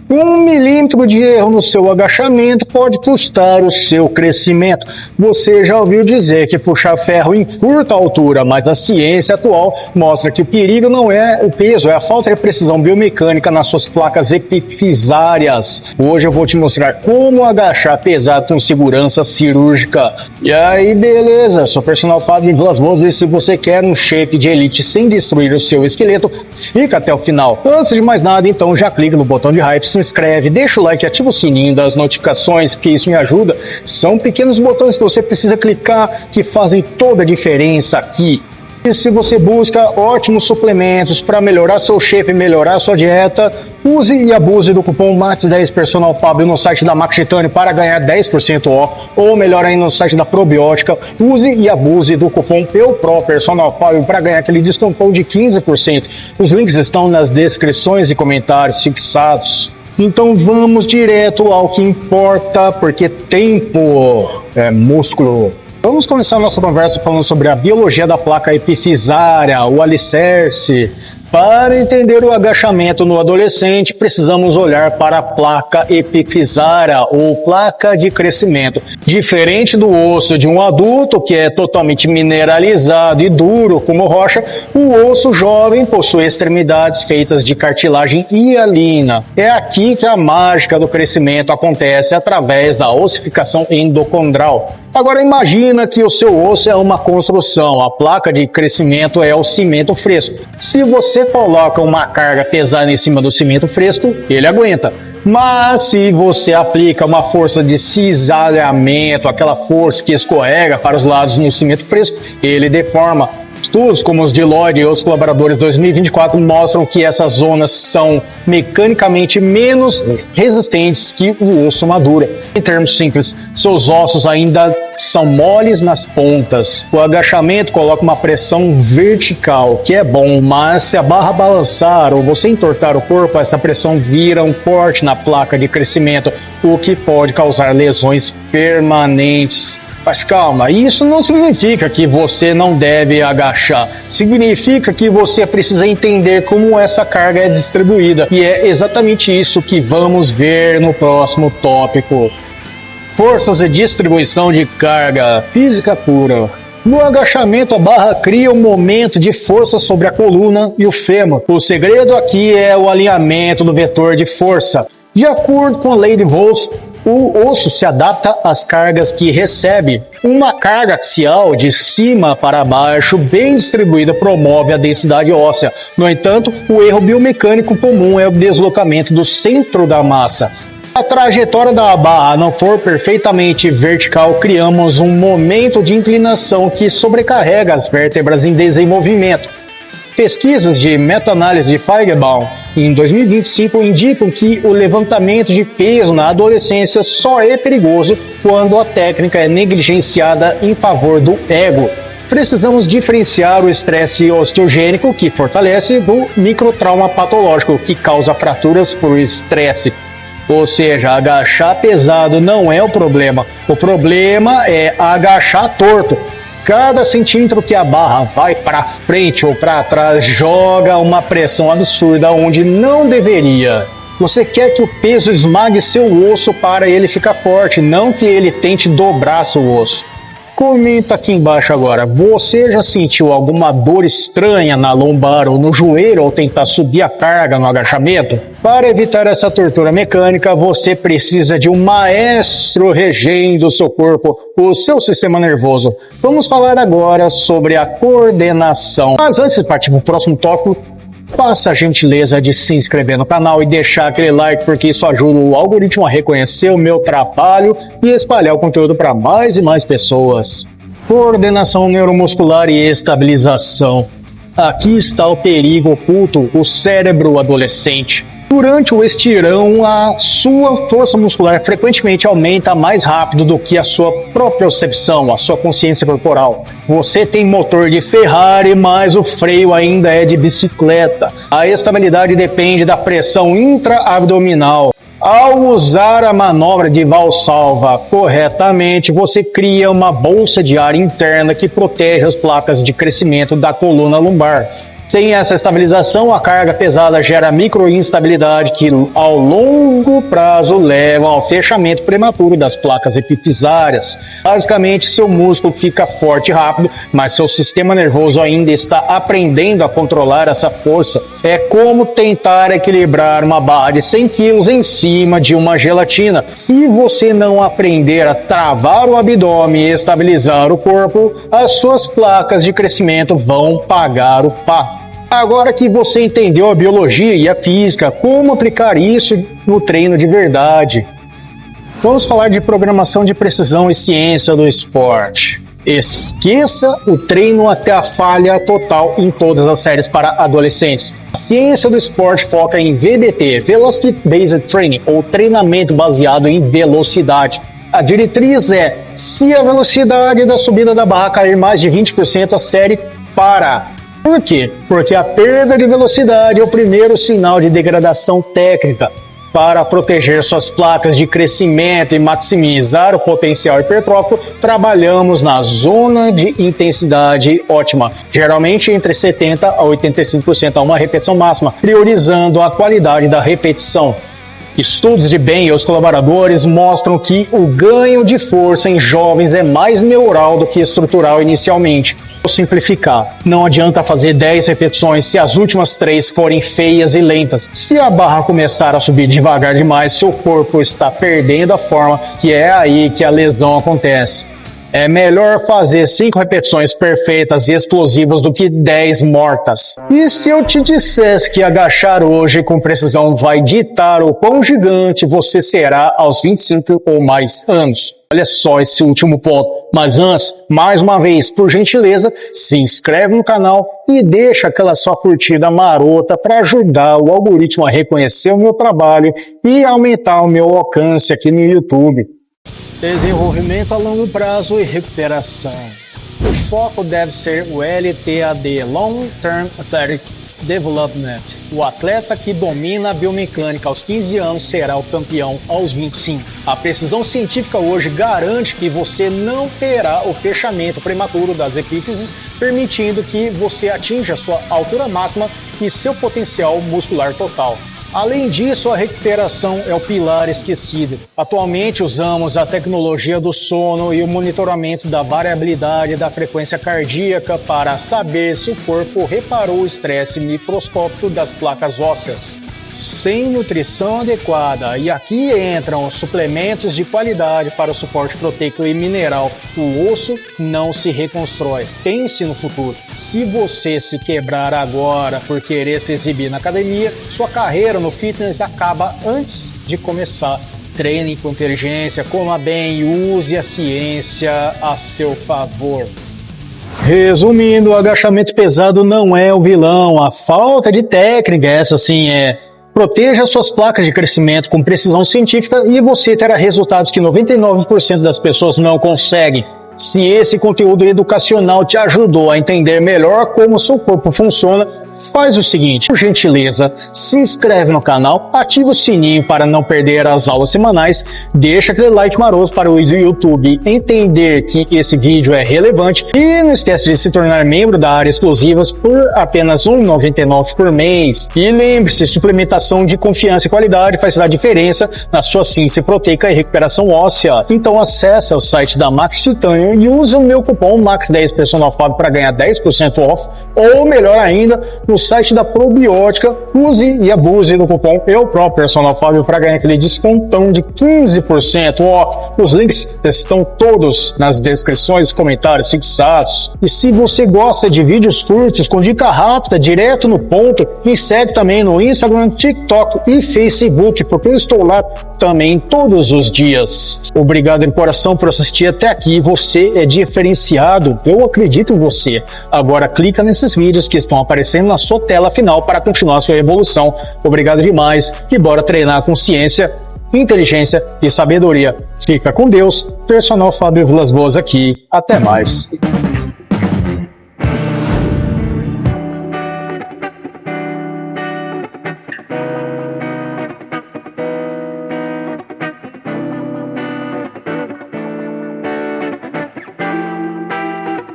Um milímetro de erro no seu agachamento pode custar o seu crescimento. Você já ouviu dizer que puxar ferro encurta a altura, mas a ciência atual mostra que o perigo não é o peso, é a falta de precisão biomecânica nas suas placas epifisárias. Hoje eu vou te mostrar como agachar pesado com segurança cirúrgica. E aí, beleza? Sou personal Fábio Vilas Boas e se você quer um shape de elite sem destruir o seu esqueleto, fica até o final. Antes de mais nada, então já clica no botão de hype, se inscreve, deixa o like e ativa o sininho das notificações, porque isso me ajuda. São pequenos botões que você precisa clicar que fazem toda a diferença aqui. E se você busca ótimos suplementos para melhorar seu shape, melhorar sua dieta, use e abuse do cupom MAX10 Personal Fábio no site da Max Titânio para ganhar 10% off, ou melhor ainda no site da Probiótica, use e abuse do cupom PEUPRO Personal Fábio para ganhar aquele desconto de 15%. Os links estão nas descrições e comentários fixados. Então vamos direto ao que importa, porque tempo é músculo. Vamos começar a nossa conversa falando sobre a biologia da placa epifisária, o alicerce. Para entender o agachamento no adolescente, precisamos olhar para a placa epifisária ou placa de crescimento. Diferente do osso de um adulto, que é totalmente mineralizado e duro como rocha, o osso jovem possui extremidades feitas de cartilagem hialina. É aqui que a mágica do crescimento acontece através da ossificação endocondral. Agora imagina que o seu osso é uma construção, a placa de crescimento é o cimento fresco. Se você coloca uma carga pesada em cima do cimento fresco, ele aguenta. Mas se você aplica uma força de cisalhamento, aquela força que escorrega para os lados no cimento fresco, ele deforma. Estudos como os de Lloyd e outros colaboradores de 2024 mostram que essas zonas são mecanicamente menos resistentes que o osso maduro. Em termos simples, seus ossos ainda são moles nas pontas. O agachamento coloca uma pressão vertical, que é bom, mas se a barra balançar ou você entortar o corpo, essa pressão vira um corte na placa de crescimento, o que pode causar lesões permanentes. Mas calma, isso não significa que você não deve agachar. Significa que você precisa entender como essa carga é distribuída. E é exatamente isso que vamos ver no próximo tópico. Forças e distribuição de carga, física pura. No agachamento, a barra cria um momento de força sobre a coluna e o fêmur. O segredo aqui é o alinhamento do vetor de força. De acordo com a lei de Volz, o osso se adapta às cargas que recebe. Uma carga axial de cima para baixo bem distribuída promove a densidade óssea. No entanto, o erro biomecânico comum é o deslocamento do centro da massa. Se a trajetória da barra não for perfeitamente vertical, criamos um momento de inclinação que sobrecarrega as vértebras em desenvolvimento. Pesquisas de meta-análise de Feigenbaum em 2025 indicam que o levantamento de peso na adolescência só é perigoso quando a técnica é negligenciada em favor do ego. Precisamos diferenciar o estresse osteogênico, que fortalece, do microtrauma patológico, que causa fraturas por estresse. Ou seja, agachar pesado não é o problema é agachar torto. Cada centímetro que a barra vai para frente ou para trás joga uma pressão absurda onde não deveria. Você quer que o peso esmague seu osso para ele ficar forte, não que ele tente dobrar seu osso. Comenta aqui embaixo agora, você já sentiu alguma dor estranha na lombar ou no joelho ao tentar subir a carga no agachamento? Para evitar essa tortura mecânica, você precisa de um maestro regendo o seu corpo, o seu sistema nervoso. Vamos falar agora sobre a coordenação. Mas antes de partir para o próximo tópico, faça a gentileza de se inscrever no canal e deixar aquele like, porque isso ajuda o algoritmo a reconhecer o meu trabalho e espalhar o conteúdo para mais e mais pessoas. Coordenação neuromuscular e estabilização. Aqui está o perigo oculto, o cérebro adolescente. Durante o estirão, a sua força muscular frequentemente aumenta mais rápido do que a sua propriocepção, a sua consciência corporal. Você tem motor de Ferrari, mas o freio ainda é de bicicleta. A estabilidade depende da pressão intra-abdominal. Ao usar a manobra de Valsalva corretamente, você cria uma bolsa de ar interna que protege as placas de crescimento da coluna lombar. Sem essa estabilização, a carga pesada gera microinstabilidade que, ao longo prazo, leva ao fechamento prematuro das placas epifisárias. Basicamente, seu músculo fica forte e rápido, mas seu sistema nervoso ainda está aprendendo a controlar essa força. É como tentar equilibrar uma barra de 100 kg em cima de uma gelatina. Se você não aprender a travar o abdômen e estabilizar o corpo, as suas placas de crescimento vão pagar o pato. Agora que você entendeu a biologia e a física, como aplicar isso no treino de verdade? Vamos falar de programação de precisão e ciência do esporte. Esqueça o treino até a falha total em todas as séries para adolescentes. A ciência do esporte foca em VBT, Velocity Based Training, ou treinamento baseado em velocidade. A diretriz é: se a velocidade da subida da barra cair mais de 20%, a série para. Por quê? Porque a perda de velocidade é o primeiro sinal de degradação técnica. Para proteger suas placas de crescimento e maximizar o potencial hipertrófico, trabalhamos na zona de intensidade ótima, geralmente entre 70% a 85% a uma repetição máxima, priorizando a qualidade da repetição. Estudos de Ben e os colaboradores mostram que o ganho de força em jovens é mais neural do que estrutural inicialmente. Vou simplificar, não adianta fazer 10 repetições se as últimas 3 forem feias e lentas. Se a barra começar a subir devagar demais, seu corpo está perdendo a forma, que é aí que a lesão acontece. É melhor fazer 5 repetições perfeitas e explosivas do que 10 mortas. E se eu te dissesse que agachar hoje com precisão vai ditar o quão gigante você será aos 25 ou mais anos? Olha só esse último ponto. Mas antes, mais uma vez, por gentileza, se inscreve no canal e deixa aquela sua curtida marota para ajudar o algoritmo a reconhecer o meu trabalho e aumentar o meu alcance aqui no YouTube. Desenvolvimento a longo prazo e recuperação. O foco deve ser o LTAD, Long Term Athletic Development. O atleta que domina a biomecânica aos 15 anos será o campeão aos 25. A precisão científica hoje garante que você não terá o fechamento prematuro das epífises, permitindo que você atinja sua altura máxima e seu potencial muscular total. Além disso, a recuperação é o pilar esquecido. Atualmente usamos a tecnologia do sono e o monitoramento da variabilidade da frequência cardíaca para saber se o corpo reparou o estresse microscópico das placas ósseas. Sem nutrição adequada, e aqui entram suplementos de qualidade para o suporte proteico e mineral, o osso não se reconstrói. Pense no futuro. Se você se quebrar agora por querer se exibir na academia, sua carreira no fitness acaba antes de começar. Treine com inteligência, coma bem e use a ciência a seu favor. Resumindo, o agachamento pesado não é o vilão, a falta de técnica, essa sim é. Proteja suas placas de crescimento com precisão científica e você terá resultados que 99% das pessoas não conseguem. Se esse conteúdo educacional te ajudou a entender melhor como seu corpo funciona, faz o seguinte, por gentileza, se inscreve no canal, ativa o sininho para não perder as aulas semanais, deixa aquele like maroto para o YouTube entender que esse vídeo é relevante e não esquece de se tornar membro da área Explosivas por apenas R$ 1,99 por mês. E lembre-se, suplementação de confiança e qualidade faz a diferença na sua síntese proteica e recuperação óssea. Então acesse o site da Max Titanium e use o meu cupom MAX10 Personal Fábio para ganhar 10% off, ou melhor ainda, no site da Probiótica, use e abuse do cupom Eu Próprio Personal Fábio para ganhar aquele descontão de 15% off. Os links estão todos nas descrições e comentários fixados. E se você gosta de vídeos curtos com dica rápida, direto no ponto, me segue também no Instagram, TikTok e Facebook, porque eu estou lá também todos os dias. Obrigado de coração por assistir até aqui. Você é diferenciado, eu acredito em você. Agora clica nesses vídeos que estão aparecendo na sua tela final para continuar sua evolução. Obrigado demais e bora treinar com ciência, inteligência e sabedoria. Fica com Deus. Personal Fábio Vilas Boas aqui. Até mais.